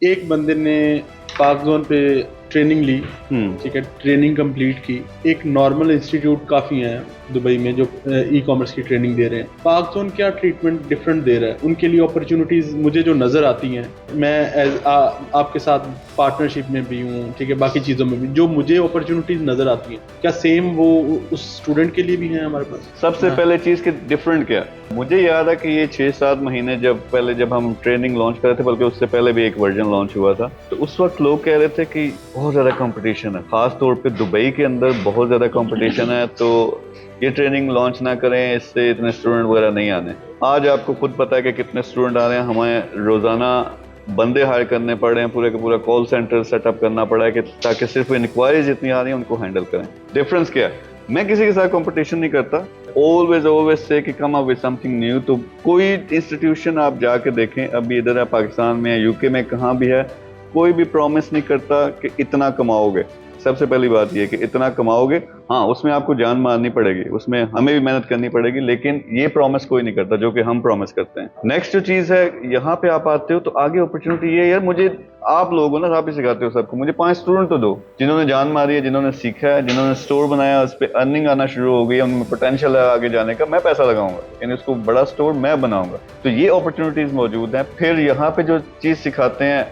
एक बंदे ने पाक जोन पे ट्रेनिंग ली, ठीक है, ट्रेनिंग कंप्लीट की। एक नॉर्मल इंस्टीट्यूट काफ़ी हैं दुबई में जो ई कॉमर्स की ट्रेनिंग दे रहे हैं। पाक जोन क्या ट्रीटमेंट डिफरेंट दे रहा है, उनके लिए अपॉर्चुनिटीज़ मुझे जो नज़र आती हैं, मैं आपके साथ पार्टनरशिप में भी हूँ, ठीक है, बाकी चीज़ों में भी जो मुझे अपॉर्चुनिटीज़ नज़र आती हैं, क्या सेम वो उस स्टूडेंट के लिए भी हैं हमारे पास? सबसे पहले चीज़ की डिफरेंट क्या है, मुझे याद है कि ये 6-7 महीने जब हम ट्रेनिंग लॉन्च कर रहे थे, बल्कि उससे पहले भी एक वर्जन लॉन्च हुआ था, तो उस वक्त लोग कह रहे थे कि बहुत ज़्यादा कंपटीशन है, खास तौर पे दुबई के अंदर बहुत ज़्यादा कंपटीशन है, तो ये ट्रेनिंग लॉन्च ना करें, इससे इतने स्टूडेंट वगैरह नहीं आने। आज आपको खुद पता है कि कितने स्टूडेंट आ रहे हैं, हमें रोज़ाना बंदे हायर करने पड़ रहे हैं, पूरे का पूरा कॉल सेंटर सेटअप करना पड़ा है कि ताकि सिर्फ इंक्वायरीज जितनी आ रही हैं उनको हैंडल करें। डिफरेंस क्या है, मैं किसी के साथ कंपटीशन नहीं करता, ऑलवेज से कि come up with something new. तो कोई इंस्टीट्यूशन आप जाके देखें, अभी इधर है पाकिस्तान में, यूके में, कहाँ भी है, कोई भी प्रॉमिस नहीं करता कि इतना कमाओगे। सबसे पहली बात यह कि इतना कमाओगे, हाँ उसमें आपको जान मारनी पड़ेगी, उसमें हमें भी मेहनत करनी पड़ेगी, लेकिन ये प्रॉमिस कोई नहीं करता जो कि हम प्रॉमिस करते हैं। नेक्स्ट जो चीज़ है, यहाँ पे आप आते हो तो आगे अपॉर्चुनिटी ये है, यार मुझे आप लोग हो ना, आप ही सिखाते हो सबको, मुझे 5 स्टूडेंट तो दो जिन्होंने जान मारी है, जिन्होंने सीखा है, जिन्होंने स्टोर बनाया, उस पर अर्निंग आना शुरू हो गई, उनमें पोटेंशियल है आगे जाने का, मैं पैसा लगाऊंगा, यानी उसको बड़ा स्टोर मैं बनाऊंगा। तो ये अपॉर्चुनिटीज मौजूद हैं। फिर यहाँ पे जो चीज़ सिखाते हैं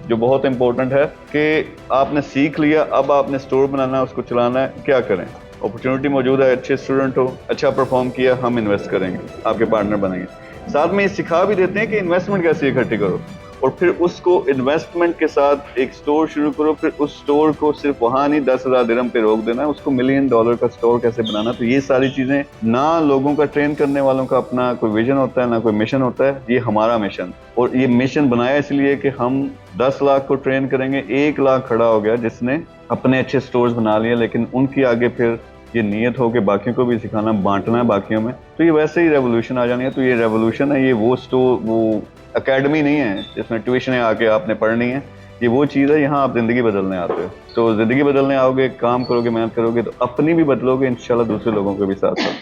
जो बहुत इंपॉर्टेंट है कि आपने सीख लिया, अब आपने स्टोर बनाना है, उसको चलाना है, क्या करें। अपॉर्चुनिटी मौजूद है, अच्छे स्टूडेंट हो, अच्छा परफॉर्म किया, हम इन्वेस्ट करेंगे, आपके पार्टनर बनेंगे। साथ में ये सिखा भी देते हैं कि इन्वेस्टमेंट कैसे इकट्ठी करो, और फिर उसको इन्वेस्टमेंट के साथ एक स्टोर शुरू करो। फिर उस स्टोर को सिर्फ वहाँ नहीं 10,000 दिरहम पे रोक देना है, उसको $1 मिलियन का स्टोर कैसे बनाना। तो ये सारी चीज़ें ना लोगों का, ट्रेन करने वालों का अपना कोई विजन होता है, ना कोई मिशन होता है, ये हमारा मिशन। और ये मिशन बनाया इसलिए कि हम 10 लाख को ट्रेन करेंगे, 1 लाख खड़ा हो गया जिसने अपने अच्छे स्टोर्स बना लिए, लेकिन उनकी आगे फिर ये नियत हो कि बाकियों को भी सिखाना, बांटना है बाकियों में, तो ये वैसे ही रेवोल्यूशन आ जानी है। तो ये रेवोल्यूशन है, ये वो स्टोर, वो एकेडमी नहीं है जिसमें ट्यूशन आके आपने पढ़नी है, ये वो चीज़ है, यहाँ आप ज़िंदगी बदलने आते हो। तो ज़िंदगी बदलने आओगे, काम करोगे, मेहनत करोगे, तो अपनी भी बदलोगे इंशाल्लाह, दूसरे लोगों के भी साथ साथ।